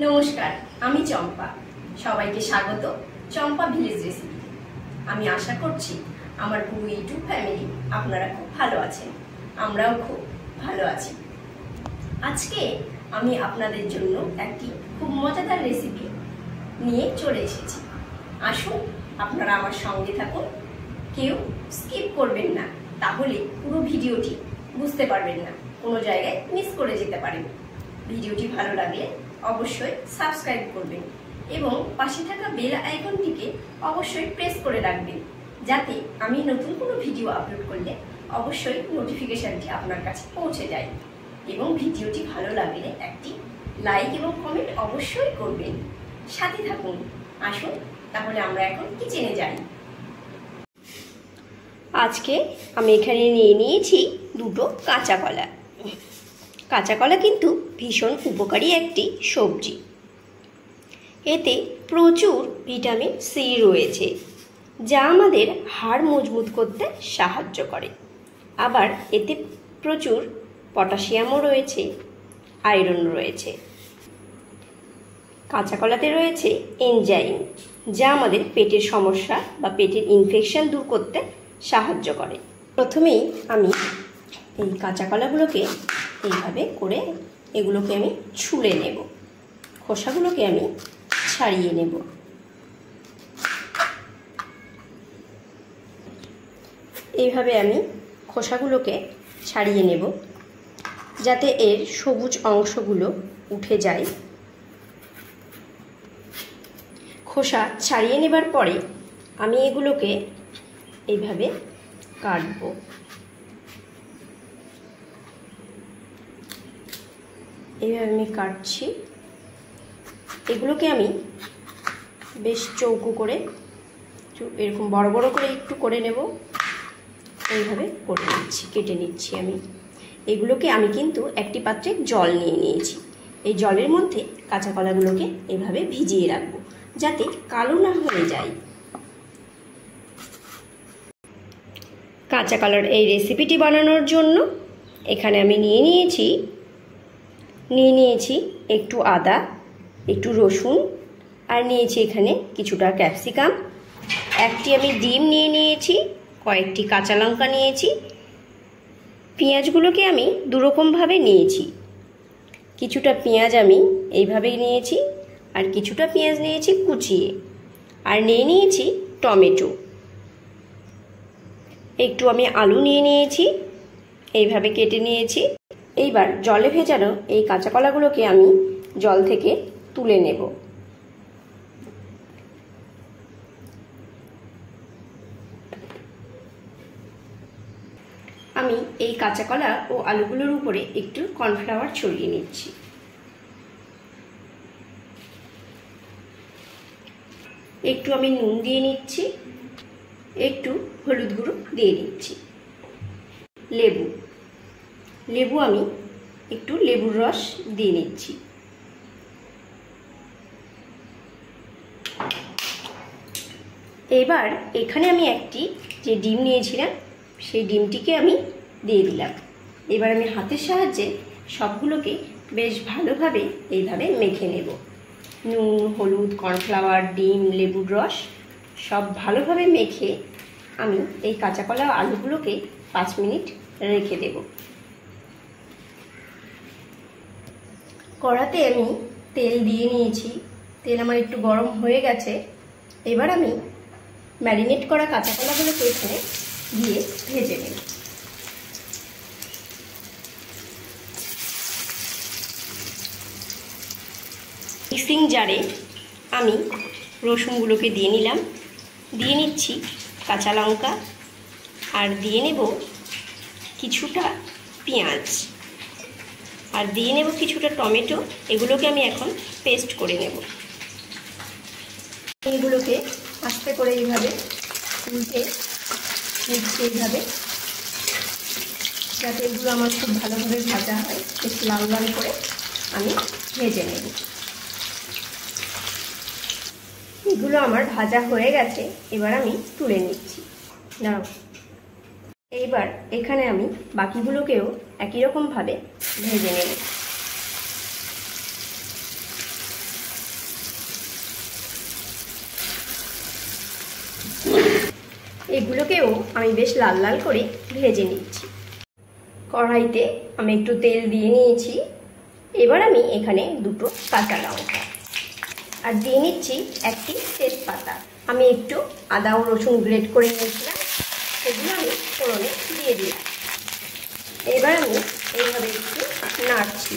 নমস্কার, আমি চম্পা। সবাইকে স্বাগত চম্পা ভিলেজ রেসিপি। আমি আশা করছি আমার পুরো ইউটিউব ফ্যামিলি আপনারা খুব ভালো আছেন, আমরাও খুব ভালো আছি। আজকে আমি আপনাদের জন্য একটি খুব মজাদার রেসিপি নিয়ে চলে এসেছি। আসুন আপনারা আমার সঙ্গে থাকুন, কেউ স্কিপ করবেন না, তাহলে পুরো ভিডিওটি বুঝতে পারবেন না, কোনো জায়গায় মিস করে যেতে পারেন। ভিডিওটি ভালো লাগলে অবশ্যই সাবস্ক্রাইব করবেন এবং পাশে থাকা বেল আইকনটিকে অবশ্যই প্রেস করে রাখবেন, যাতে আমি নতুন কোনো ভিডিও আপলোড করলে অবশ্যই নোটিফিকেশনটি আপনার কাছে পৌঁছে যায়। এবং ভিডিওটি ভালো লাগলে একটি লাইক এবং কমেন্ট অবশ্যই করবেন। সাথে থাকুন। আসুন তাহলে আমরা এখন কিচেনে যাই। আজকে আমি এখানে নিয়ে নিয়েছি দুটো কাঁচা কলা। কাঁচা কলা কিন্তু ভীষণ উপকারী একটি সবজি। এতে প্রচুর ভিটামিন সি রয়েছে, যা আমাদের হাড় মজবুত করতে সাহায্য করে। আবার এতে প্রচুর পটাশিয়ামও রয়েছে, আয়রন রয়েছে। কাঁচা কলাতে রয়েছে এনজাইম, যা আমাদের পেটের সমস্যা বা পেটের ইনফেকশন দূর করতে সাহায্য করে। প্রথমেই আমি এই কাঁচা কলাগুলোকে এইভাবে করে এগুলোকে আমি ছুলে নেব, খোসাগুলোকে আমি ছাড়িয়ে নেব। এইভাবে আমি খোসাগুলোকে ছাড়িয়ে নেব, যাতে এর সবুজ অংশগুলো উঠে যায়। খোসা ছাড়িয়ে নেবার পরে আমি এগুলোকে এইভাবে কাটবো। এইভাবে আমি কাটছি। এগুলোকে আমি বেশ চৌকো করে এরকম বড় বড় করে একটু করে নেব। এইভাবে কেটে নিচ্ছি আমি। এগুলোকে আমি কিন্তু একটি পাত্রে জল নিয়ে নিয়েছি। এই জলের মধ্যে কাঁচা কলাগুলোকে এভাবে ভিজিয়ে রাখবো, যাতে কালো না হয়ে যায়। কাঁচা কলার এই রেসিপিটি বানানোর জন্য এখানে আমি নিয়ে নিয়েছি একটু আদা, একটু রসুন, আর নিয়েছি এখানে কিছুটা ক্যাপসিকাম, একটি আমি ডিম নিয়ে নিয়েছি, কয়েকটি কাঁচা লঙ্কা নিয়েছি। পেঁয়াজগুলোকে আমি দুরকমভাবে নিয়েছি। কিছুটা পেঁয়াজ আমি এইভাবে নিয়েছি, আর কিছুটা পেঁয়াজ নিয়েছি কুচিয়ে, আর নিয়ে নিয়েছি টমেটো। একটু আমি আলু নিয়ে নিয়েছি, এইভাবে কেটে নিয়েছি। এইবার জলে ভেজানো এই কাঁচা কলাগুলোকে আমি জল থেকে তুলে নেব। আমি এই কাঁচা কলা ও আলুগুলোর উপরে একটু কর্নফ্লাওয়ার ছড়িয়ে নিচ্ছি। একটু আমি নুন দিয়ে নিচ্ছি, একটু হলুদ গুঁড়ো দিয়ে নিচ্ছি। লেবু আমি একটু লেবুর রস দিয়ে নিচ্ছি। এবার এখানে আমি একটি যে ডিম নিয়েছিলাম সেই ডিমটিকে আমি দিয়ে দিলাম। এবার আমি হাতের সাহায্যে সবগুলোকে বেশ ভালোভাবে এইভাবে মেখে নেব। নুন, হলুদ, কর্নফ্লাওয়ার, ডিম, লেবুর রস সব ভালোভাবে মেখে আমি এই কাঁচা কলা ও আলুগুলোকে 5 মিনিট রেখে দেব। কড়াতে আমি তেল দিয়ে নিয়েছি। তেল আমার একটু গরম হয়ে গেছে। এবার আমি ম্যারিনেট করা কাঁচা কলাগুলোকে এখানে দিয়ে ভেজে নেব। মিক্সিং জারে আমি রসুনগুলোকে দিয়ে নিলাম, দিয়ে নিচ্ছি কাঁচা লঙ্কা, আর দিয়ে নেব কিছুটা পেঁয়াজ, আর দিয়ে নেব কিছুটা টমেটো। এগুলোকে আমি এখন পেস্ট করে নেব। এগুলোকে আস্তে করে এইভাবে উল্টে নিচ্ছি, এইভাবে, যাতে এগুলো আমার খুব ভালোভাবে ভাজা হয়। বেশ লাল লাল করে আমি ভেজে নেব। এগুলো আমার ভাজা হয়ে গেছে, এবার আমি তুলে নিচ্ছি। নাও, এইবার এখানে আমি বাকিগুলোকেও একই রকমভাবে ভেজে নেব। এগুলোকেও আমি বেশ লাল লাল করে ভেজে নিচ্ছি। কড়াইতে আমি একটু তেল দিয়ে নিয়েছি। এবার আমি এখানে দুটো কাঁচা লঙ্কা আর দিয়ে নিচ্ছি একটি তেজপাতা। আমি একটু আদা ও রসুন গ্রেট করে নিয়েছিলাম, সেগুলো আমি ফোড়নে দিয়ে দিলাম। এবার আমি এইভাবে একটু নাড়ছি।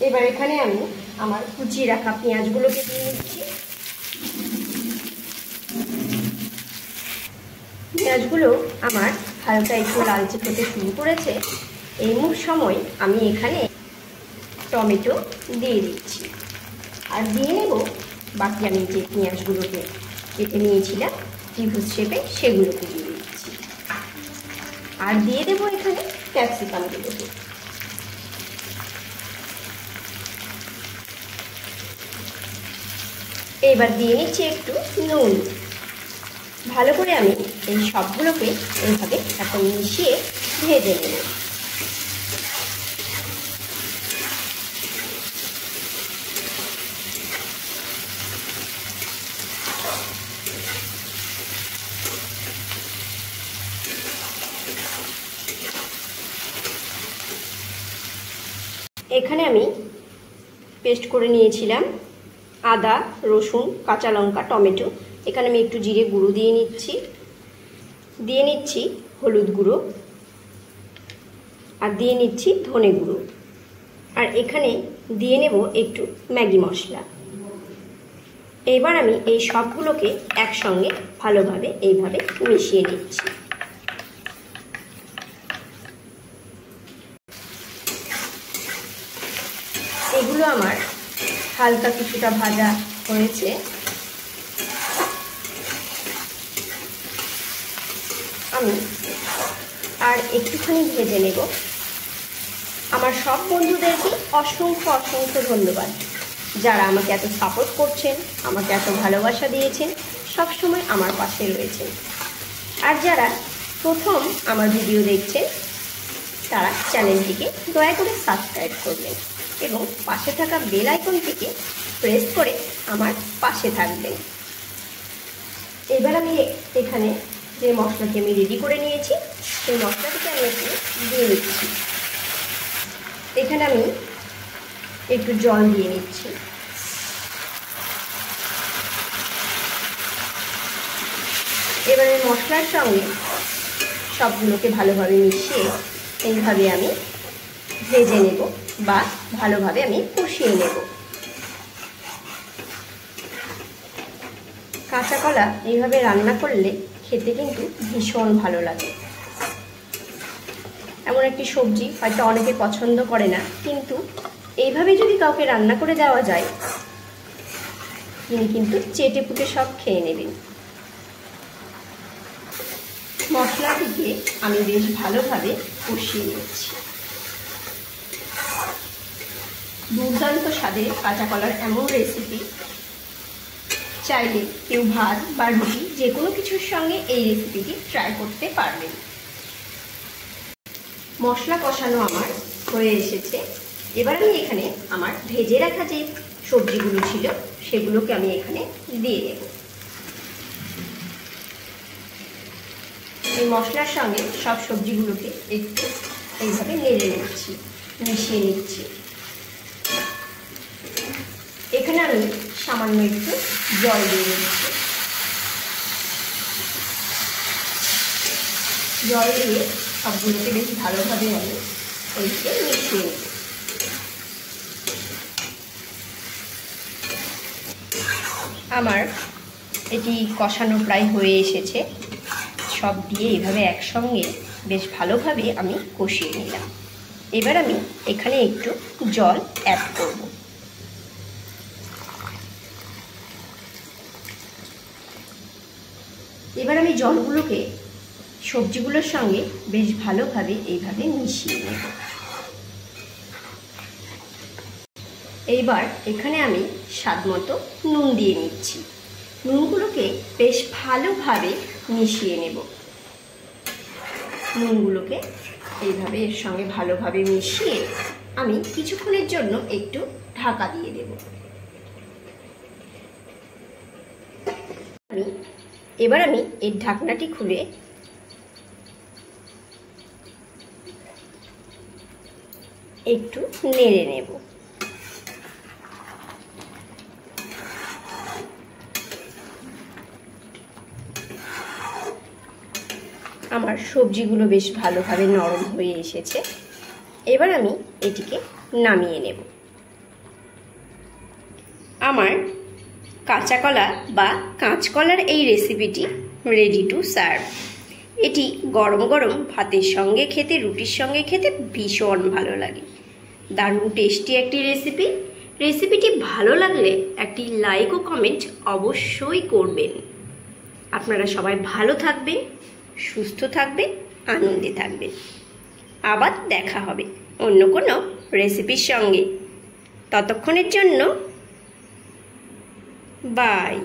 এবার এখানে আমি আমার কুচিয়ে রাখা পেঁয়াজগুলোকে দিয়ে নিচ্ছি। পেঁয়াজগুলো আমার হালকা একটু লালচে হতে শুরু করেছে। এই সময় আমি এখানে টমেটো দিয়ে দিচ্ছি আর দিয়ে নেব বাকি আমি যে পেঁয়াজগুলোকে কেটে নিয়েছিলাম ত্রিভুজ শেপে, সেগুলোকে দিয়ে দিচ্ছি আর দিয়ে দেবো এখানে ক্যাপসিকামগুলোকে। এবার দিয়ে নিচ্ছি একটু নুন। ভালো করে আমি এই সবগুলোকে এইভাবে এখন মিশিয়ে ভেজে নেব। এখানে আমি পেস্ট করে নিয়েছিলাম আদা, রসুন, কাঁচা লঙ্কা, টমেটো। এখানে আমি একটু জিরে গুঁড়ো দিয়ে নিচ্ছি হলুদ গুঁড়ো আর দিয়ে নিচ্ছি ধনে গুঁড়ো আর এখানে দিয়ে নেব একটু ম্যাগি মশলা। এবার আমি এই সবগুলোকে একসঙ্গে ভালোভাবে এইভাবে মিশিয়ে নিচ্ছি। এগুলো আমার হালকা কিছুটা ভাজা হয়েছে। আমি আর একটুখানি ভেজে নেব। আমার সব বন্ধুদেরকে অসংখ্য অসংখ্য ধন্যবাদ, যারা আমাকে এত সাপোর্ট করছেন, আমাকে এত ভালোবাসা দিয়েছেন, সব সময় আমার পাশে রয়েছেন। আর যারা প্রথম আমার ভিডিও দেখছেন তারা চ্যানেলটিকে দয়া করে সাবস্ক্রাইব করবেন এবং পাশে থাকা বেল আইকনটিকে প্রেস করে আমার পাশে থাকবেন। এবার আমি এখানে যে মশলাটি আমি রেডি করে নিয়েছি সেই মশলাটিকে আমি একটু দিয়ে নিচ্ছি। এখানে আমি একটু জল দিয়ে নিচ্ছি। এবারে মশলার সঙ্গে সবগুলোকে ভালোভাবে মিশিয়ে এইভাবে আমি ভেজে নেব বা ভালোভাবে আমি কষিয়ে নেব। কাঁচা কলা এইভাবে রান্না করলে খেতে কিন্তু ভীষণ ভালো লাগে। এমন একটি সবজি হয়তো অনেকে পছন্দ করে না, কিন্তু এইভাবে যদি কাউকে রান্না করে দেওয়া যায় তিনি কিন্তু চেটে পুটে সব খেয়ে নেবেন। মশলাটিকে আমি বেশ ভালোভাবে কষিয়ে নিচ্ছি। দুর্দান্ত স্বাদের কাঁচা কলার এমন রেসিপি চাইলে কেউ ভাত বা রুটি যে কোনো কিছুর সঙ্গে এই রেসিপিটি ট্রাই করতে পারবেন। মশলা কষানো আমার হয়ে এসেছে। এবার আমি এখানে আমার ভেজে রাখা যে সবজিগুলো ছিল সেগুলোকে আমি এখানে দিয়ে দেব। এই মশলার সঙ্গে সব সবজিগুলোকে একটু এইভাবে নেড়ে নিচ্ছি, মিশিয়ে নিচ্ছি। এখানে আমি সামান্য একটু জল দিয়ে দিচ্ছি। জল দিয়ে সবগুলোকে বেশ ভালোভাবে আমি ওইকে মিশিয়ে নেব। আমার এটি কষানো প্রায় হয়ে এসেছে। সব দিয়ে এইভাবে একসঙ্গে বেশ ভালোভাবে আমি কষিয়ে নিলাম। এবার আমি এখানে একটু জল অ্যাড করব। এবার আমি জলগুলোকে সবজিগুলোর সঙ্গে বেশ ভালোভাবে এইভাবে মিশিয়ে নেব। এইবার এখানে আমি স্বাদমতো নুন দিয়ে নিচ্ছি। নুনগুলোকে বেশ ভালোভাবে মিশিয়ে নেব। নুনগুলোকে এইভাবে এর সঙ্গে ভালোভাবে মিশিয়ে আমি কিছুক্ষণের জন্য একটু ঢাকা দিয়ে দেব। আমি এবার আমি এর ঢাকনাটি খুলে একটু নেড়ে নেব। আমার সবজিগুলো বেশ ভালোভাবে নরম হয়ে এসেছে। এবার আমি এটিকে নামিয়ে নেব। আমার কাঁচা কলা বা কাঁচকলার এই রেসিপিটি রেডি টু সার্ভ। এটি গরম গরম ভাতের সঙ্গে খেতে, রুটির সঙ্গে খেতে ভীষণ ভালো লাগে। দারুণ টেস্টি একটি রেসিপি। রেসিপিটি ভালো লাগলে একটি লাইক ও কমেন্ট অবশ্যই করবেন। আপনারা সবাই ভালো থাকবেন, সুস্থ থাকবেন, আনন্দে থাকবেন। আবার দেখা হবে অন্য কোনো রেসিপির সঙ্গে। ততক্ষণের জন্য বাই।